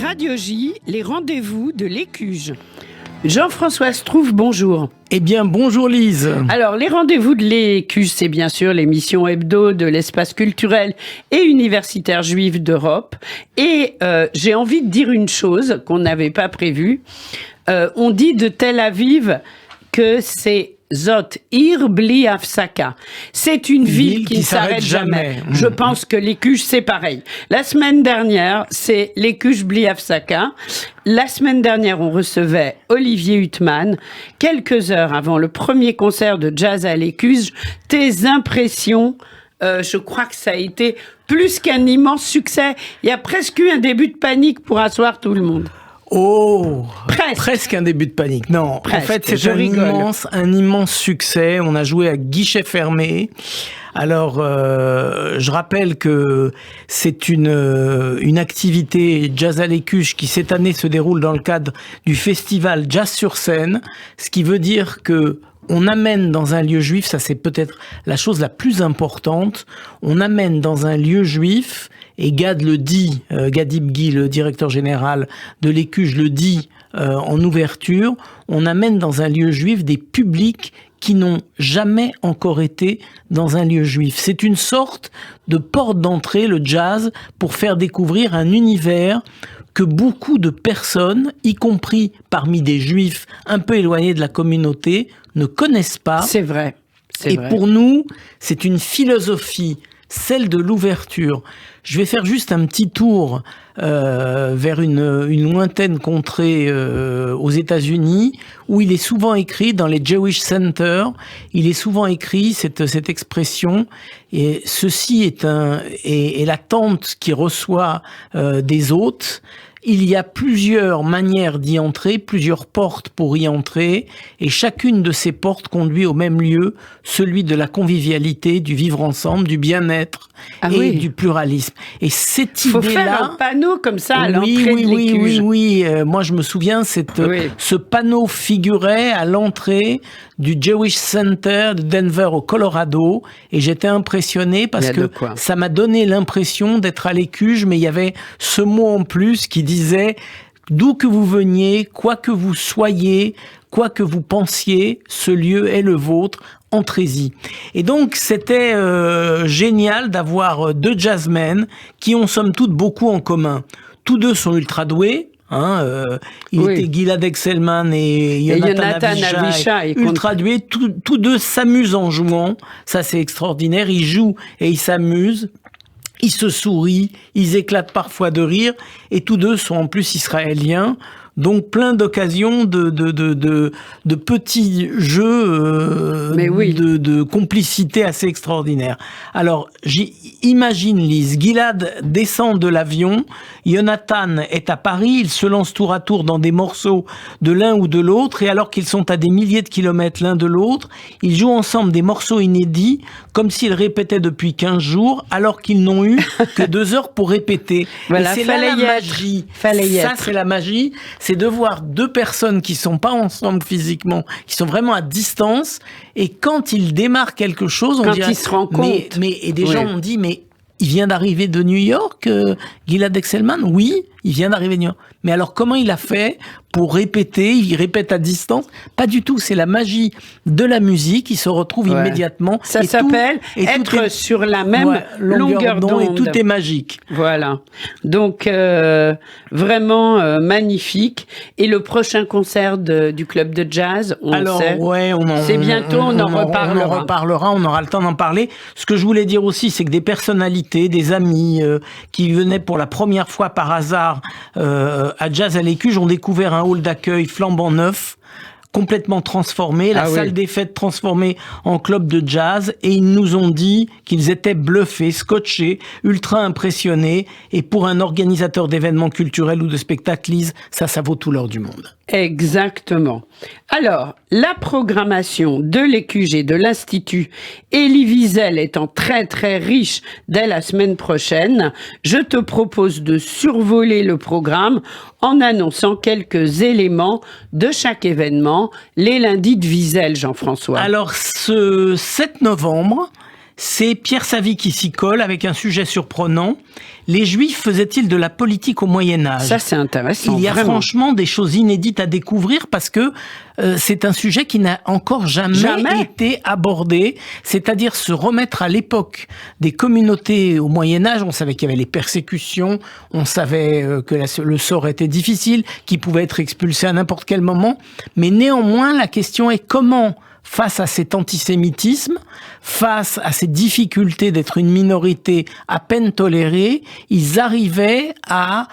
Radio J, les rendez-vous de l'Écuge. Jean-François Strouf, bonjour. Eh bien, bonjour Lise. Alors, les rendez-vous de l'Écuge, c'est bien sûr l'émission hebdo de l'espace culturel et universitaire juif d'Europe. Et j'ai envie de dire une chose qu'on n'avait pas prévue. On dit de Tel Aviv que c'est Zot Ir Bli Hafsaka. C'est une ville qui ne s'arrête jamais. Je pense que l'Écuge, c'est pareil. La semaine dernière, c'est l'Écuge Bli Hafsaka. La semaine dernière, on recevait Olivier Huttman. Quelques heures avant le premier concert de jazz à l'Écuge, tes impressions, je crois que ça a été plus qu'un immense succès. Il y a presque eu un début de panique pour asseoir tout le monde. Oh, presque un début de panique. Non, presque. En fait, c'est un immense succès. On a joué à guichet fermé. Alors, je rappelle que c'est une activité Jazz à l'Écuge qui cette année se déroule dans le cadre du festival Jazz sur scène, ce qui veut dire que on amène dans un lieu juif, ça c'est peut-être la chose la plus importante, on amène dans un lieu juif, et Gad le dit, Gad Ibgi, le directeur général de l'Écuge, le dit en ouverture, on amène dans un lieu juif des publics qui n'ont jamais encore été dans un lieu juif. C'est une sorte de porte d'entrée, le jazz, pour faire découvrir un univers que beaucoup de personnes, y compris parmi des juifs un peu éloignés de la communauté, ne connaissent pas. C'est vrai. Et pour nous, c'est une philosophie, celle de l'ouverture. Je vais faire juste un petit tour vers une lointaine contrée aux États-Unis, où il est souvent écrit, dans les Jewish Centers, il est souvent écrit cette expression, et ceci est l'attente qui reçoit des hôtes. Il y a plusieurs manières d'y entrer, plusieurs portes pour y entrer, et chacune de ces portes conduit au même lieu, celui de la convivialité, du vivre ensemble, du bien-être du pluralisme. Et cette idée-là... Il faut faire un panneau comme ça à l'entrée de l'Écuge. Oui. Moi, je me souviens, ce panneau figurait à l'entrée du Jewish Center de Denver au Colorado, et j'étais impressionné parce que ça m'a donné l'impression d'être à l'Écuge, mais il y avait ce mot en plus qui disait « D'où que vous veniez, quoi que vous soyez, quoi que vous pensiez, ce lieu est le vôtre, entrez-y ». Et donc, c'était génial d'avoir deux jazzmen qui ont somme toute beaucoup en commun. Tous deux sont ultra doués. Il était Gilad Excelman et Yonatan Avishai, ultra doués. Tous deux s'amusent en jouant. Ça, c'est extraordinaire. Ils jouent et ils s'amusent. Ils se sourient, ils éclatent parfois de rire, et tous deux sont en plus israéliens. Donc plein d'occasions de petits jeux de complicité assez extraordinaires. Alors, imagine Lise, Gilad descend de l'avion, Yonatan est à Paris, ils se lancent tour à tour dans des morceaux de l'un ou de l'autre, et alors qu'ils sont à des milliers de kilomètres l'un de l'autre, ils jouent ensemble des morceaux inédits, comme s'ils répétaient depuis 15 jours, alors qu'ils n'ont eu que 2 heures pour répéter. Voilà, et c'est là la magie. Ça, c'est la magie. C'est de voir deux personnes qui sont pas ensemble physiquement, qui sont vraiment à distance, et quand ils démarrent quelque chose, on dirait... ils se rencontrent. Et des gens ont dit, mais il vient d'arriver de New York, Gilad Excelman? Oui, il vient d'arriver de New York. Mais alors, comment il a fait pour répéter? Il répète à distance? Pas du tout. C'est la magie de la musique. Il se retrouve immédiatement. Ça s'appelle être sur la même longueur d'onde. Et tout est magique. Voilà. Donc, vraiment magnifique. Et le prochain concert du club de jazz, c'est bientôt, on en reparlera. On aura le temps d'en parler. Ce que je voulais dire aussi, c'est que des personnalités, des amis qui venaient pour la première fois par hasard à Jazz à l'Écuge ont découvert un hall d'accueil flambant neuf, complètement transformé, la salle des fêtes transformée en club de jazz, et ils nous ont dit qu'ils étaient bluffés, scotchés, ultra impressionnés, et pour un organisateur d'événements culturels ou de spectacles, ça vaut tout l'or du monde. Exactement. Alors, la programmation de l'Écuge et de l'Institut Elie Wiesel étant très très riche dès la semaine prochaine, je te propose de survoler le programme en annonçant quelques éléments de chaque événement, les lundis de Wiesel, Jean-François. Alors, ce 7 novembre, C'est Pierre Savy qui s'y colle avec un sujet surprenant. Les Juifs faisaient-ils de la politique au Moyen-Âge ? Ça, c'est intéressant. Il y a franchement des choses inédites à découvrir parce que c'est un sujet qui n'a encore jamais été abordé. C'est-à-dire se remettre à l'époque des communautés au Moyen-Âge. On savait qu'il y avait les persécutions, on savait que le sort était difficile, qu'ils pouvaient être expulsés à n'importe quel moment. Mais néanmoins, la question est comment, face à cet antisémitisme, face à ces difficultés d'être une minorité à peine tolérée, ils arrivaient à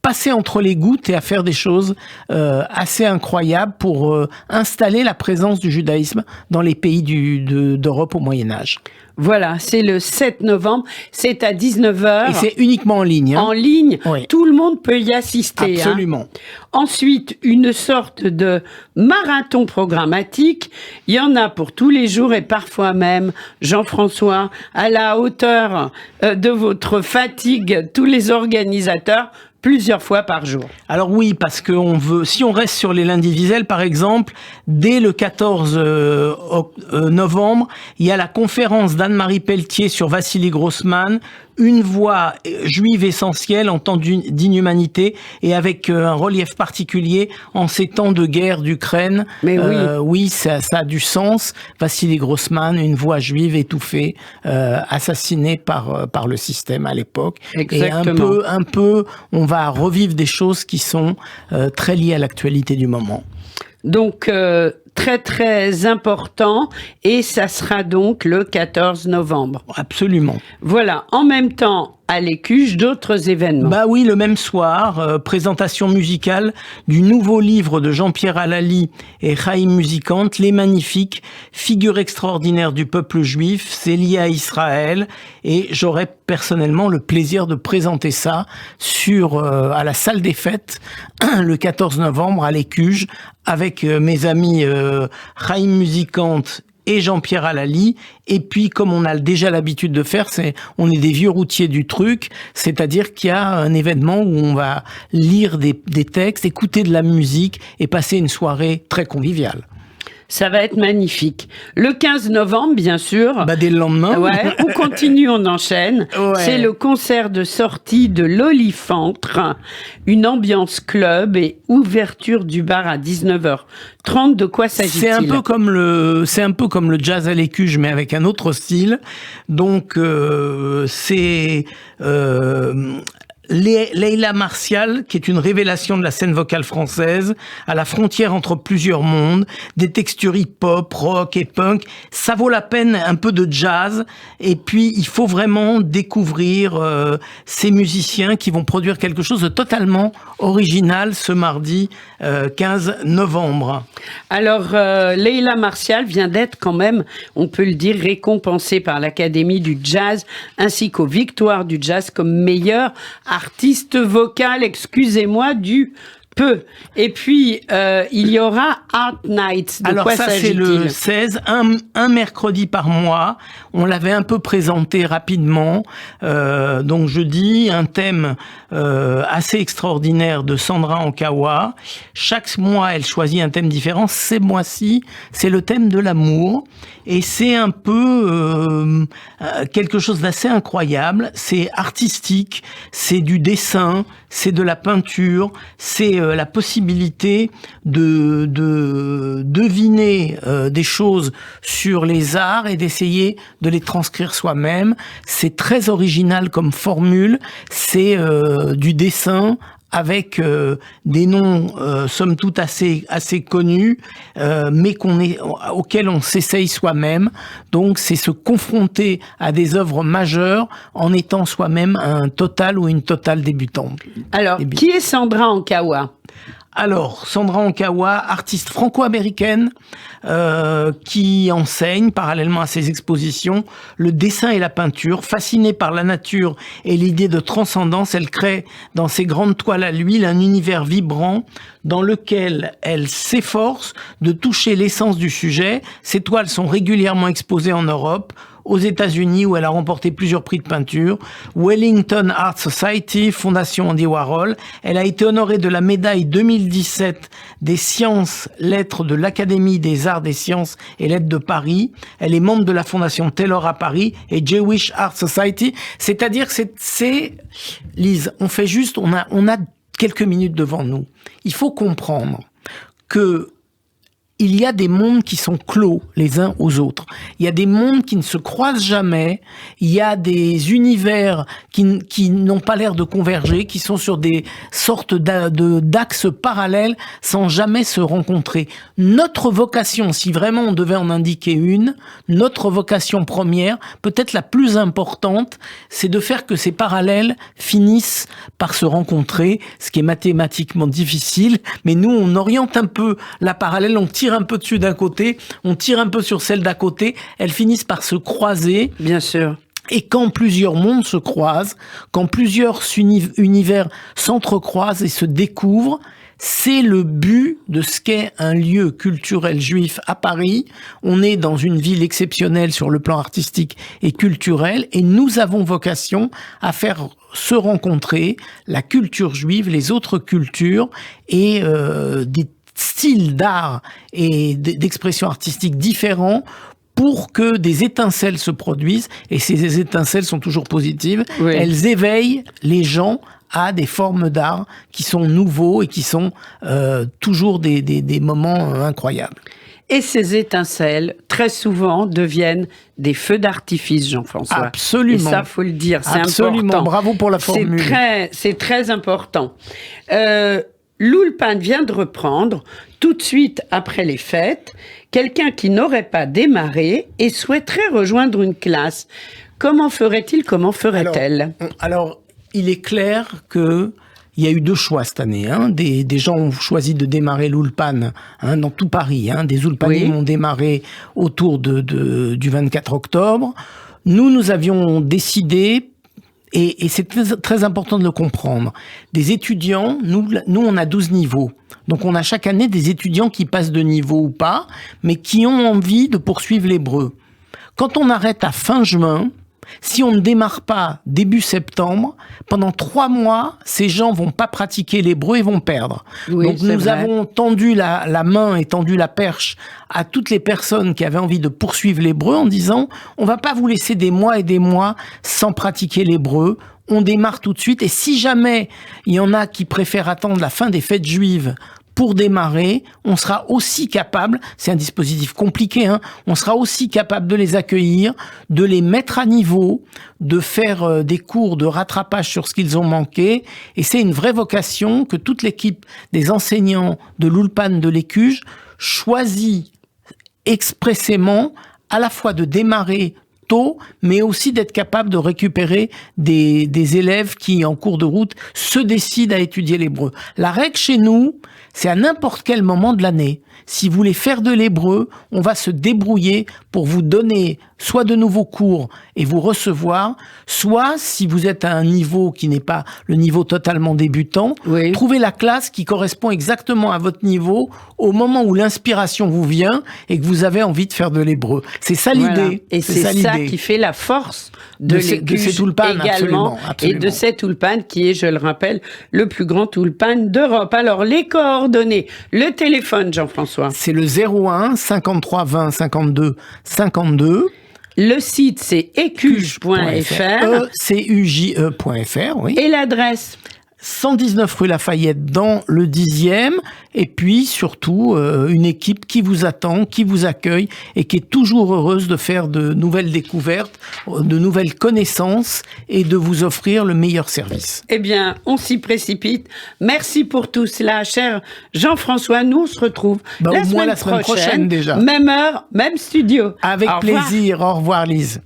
passer entre les gouttes et à faire des choses assez incroyables pour installer la présence du judaïsme dans les pays d'Europe au Moyen-Âge. Voilà, c'est le 7 novembre, c'est à 19h. Et c'est uniquement en ligne. En ligne, oui. Tout le monde peut y assister. Absolument. Ensuite, une sorte de marathon programmatique. Il y en a pour tous les jours et parfois même, Jean-François, à la hauteur de votre fatigue, tous les organisateurs, plusieurs fois par jour. Alors oui, parce que si on reste sur les lundis Wiesel, par exemple, dès le 14 novembre, il y a la conférence d'Anne-Marie Pelletier sur Vassili Grossman, une voix juive essentielle en temps d'inhumanité et avec un relief particulier en ces temps de guerre d'Ukraine. Mais oui, oui, ça a du sens. Vassili Grossman, une voix juive étouffée, assassinée par le système à l'époque. Exactement. Et un peu, on va revivre des choses qui sont très liées à l'actualité du moment. Donc, très très important, et ça sera donc le 14 novembre. Absolument. Voilà, en même temps, à l'Écuche, d'autres événements. Bah oui, le même soir, présentation musicale du nouveau livre de Jean-Pierre Allali et Chaim Musikant, Les Magnifiques, figures extraordinaires du peuple juif, c'est lié à Israël, et j'aurai personnellement le plaisir de présenter ça à la salle des fêtes, le 14 novembre à l'Écuche, avec mes amis Chaim Musikant et Jean-Pierre Allali. Et puis, comme on a déjà l'habitude de faire, on est des vieux routiers du truc, c'est-à-dire qu'il y a un événement où on va lire des textes, écouter de la musique et passer une soirée très conviviale. Ça va être magnifique. Le 15 novembre, bien sûr. Bah, dès le lendemain. Ouais, on continue, on enchaîne. Ouais. C'est le concert de sortie de l'Olifantre, une ambiance club et ouverture du bar à 19h30. De quoi s'agit-il ? C'est un peu comme le jazz à l'Écuche, mais avec un autre style. Donc, c'est Leila Martial, qui est une révélation de la scène vocale française, à la frontière entre plusieurs mondes, des textures hip-hop, rock et punk. Ça vaut la peine un peu de jazz. Et puis, il faut vraiment découvrir ces musiciens qui vont produire quelque chose de totalement original ce mardi 15 novembre. Alors, Leila Martial vient d'être quand même, on peut le dire, récompensée par l'Académie du Jazz, ainsi qu'aux Victoires du Jazz comme meilleure artiste vocale, excusez-moi du peu. Et puis, il y aura Art Nights. De Alors quoi ça, s'agit-il ? c'est le 16, un mercredi par mois. On l'avait un peu présenté rapidement. Donc jeudi, un thème assez extraordinaire de Sandra Ankawa. Chaque mois, elle choisit un thème différent. Ces mois-ci, c'est le thème de l'amour. Et c'est un peu quelque chose d'assez incroyable. C'est artistique, c'est du dessin, c'est de la peinture, c'est la possibilité de deviner des choses sur les arts et d'essayer de les transcrire soi-même. C'est très original comme formule. C'est du dessin avec des noms somme toute assez connus, mais auxquels on s'essaye soi-même. Donc c'est se confronter à des œuvres majeures en étant soi-même un total ou une totale débutante. Alors, qui est Sandra Ankawa ? Alors, Sandra Ankawa, artiste franco-américaine, qui enseigne, parallèlement à ses expositions, le dessin et la peinture. Fascinée par la nature et l'idée de transcendance, elle crée dans ses grandes toiles à l'huile un univers vibrant dans lequel elle s'efforce de toucher l'essence du sujet. Ses toiles sont régulièrement exposées en Europe, aux États-Unis où elle a remporté plusieurs prix de peinture, Wellington Art Society, Fondation Andy Warhol. Elle a été honorée de la médaille 2017 des sciences lettres de l'Académie des arts des sciences et lettres de Paris. Elle est membre de la Fondation Taylor à Paris et Jewish Art Society. C'est-à-dire que c'est Lise, on fait juste, on a quelques minutes devant nous. Il faut comprendre que il y a des mondes qui sont clos les uns aux autres. Il y a des mondes qui ne se croisent jamais. Il y a des univers qui n'ont pas l'air de converger, qui sont sur des sortes d'axes parallèles sans jamais se rencontrer. Notre vocation, si vraiment on devait en indiquer une, notre vocation première, peut-être la plus importante, c'est de faire que ces parallèles finissent par se rencontrer, ce qui est mathématiquement difficile, mais nous on oriente un peu la parallèle, on tire un peu dessus d'un côté, on tire un peu sur celle d'à côté, elles finissent par se croiser. Bien sûr. Et quand plusieurs mondes se croisent, quand plusieurs univers s'entrecroisent et se découvrent, c'est le but de ce qu'est un lieu culturel juif à Paris. On est dans une ville exceptionnelle sur le plan artistique et culturel et nous avons vocation à faire se rencontrer la culture juive, les autres cultures et des styles d'art et d'expression artistique différents pour que des étincelles se produisent, et ces étincelles sont toujours positives, oui. Elles éveillent les gens à des formes d'art qui sont nouveaux et qui sont toujours des moments incroyables. Et ces étincelles, très souvent, deviennent des feux d'artifice, Jean-François. Absolument. Et ça, faut le dire, c'est absolument. important. Bravo pour la formule. C'est très important. L'Ulpan vient de reprendre, tout de suite après les fêtes, quelqu'un qui n'aurait pas démarré et souhaiterait rejoindre une classe. Comment ferait-il, comment ferait-elle ? Alors, il est clair que il y a eu deux choix cette année. Des gens ont choisi de démarrer l'Ulpan dans tout Paris. Des Ulpanim ont démarré autour du 24 octobre. Nous avions décidé, et c'est très important de le comprendre, des étudiants, nous on a 12 niveaux. Donc on a chaque année des étudiants qui passent de niveau ou pas, mais qui ont envie de poursuivre l'hébreu. Quand on arrête à fin juin, si on ne démarre pas début septembre, pendant 3 mois, ces gens vont pas pratiquer l'hébreu et vont perdre. Oui, donc nous avons tendu la main et tendu la perche à toutes les personnes qui avaient envie de poursuivre l'hébreu en disant on va pas vous laisser des mois et des mois sans pratiquer l'hébreu. On démarre tout de suite et si jamais il y en a qui préfèrent attendre la fin des fêtes juives pour démarrer, on sera aussi capable, c'est un dispositif compliqué, on sera aussi capable de les accueillir, de les mettre à niveau, de faire des cours de rattrapage sur ce qu'ils ont manqué. Et c'est une vraie vocation que toute l'équipe des enseignants de l'Ulpan de l'Écuge choisit expressément à la fois de démarrer tôt, mais aussi d'être capable de récupérer des élèves qui, en cours de route, se décident à étudier l'hébreu. La règle chez nous, c'est à n'importe quel moment de l'année. Si vous voulez faire de l'hébreu, on va se débrouiller pour vous donner soit de nouveaux cours et vous recevoir, soit, si vous êtes à un niveau qui n'est pas le niveau totalement débutant, trouver la classe qui correspond exactement à votre niveau au moment où l'inspiration vous vient et que vous avez envie de faire de l'hébreu. C'est ça l'idée. Et c'est ça qui fait la force de cet Ulpan également, absolument. Et de cet Ulpan qui est, je le rappelle, le plus grand Ulpan d'Europe. Alors, les coordonnées, le téléphone, Jean-François. C'est le 01 53 20 52 52. Le site, c'est ecuge.fr. ecuge.fr, oui. Et l'adresse 119 rue Lafayette dans le 10e, et puis surtout une équipe qui vous attend, qui vous accueille et qui est toujours heureuse de faire de nouvelles découvertes, de nouvelles connaissances et de vous offrir le meilleur service. Eh bien, on s'y précipite. Merci pour tout cela, cher Jean-François. Nous, on se retrouve la semaine prochaine déjà. Même heure, même studio. Avec plaisir. Au revoir, Lise.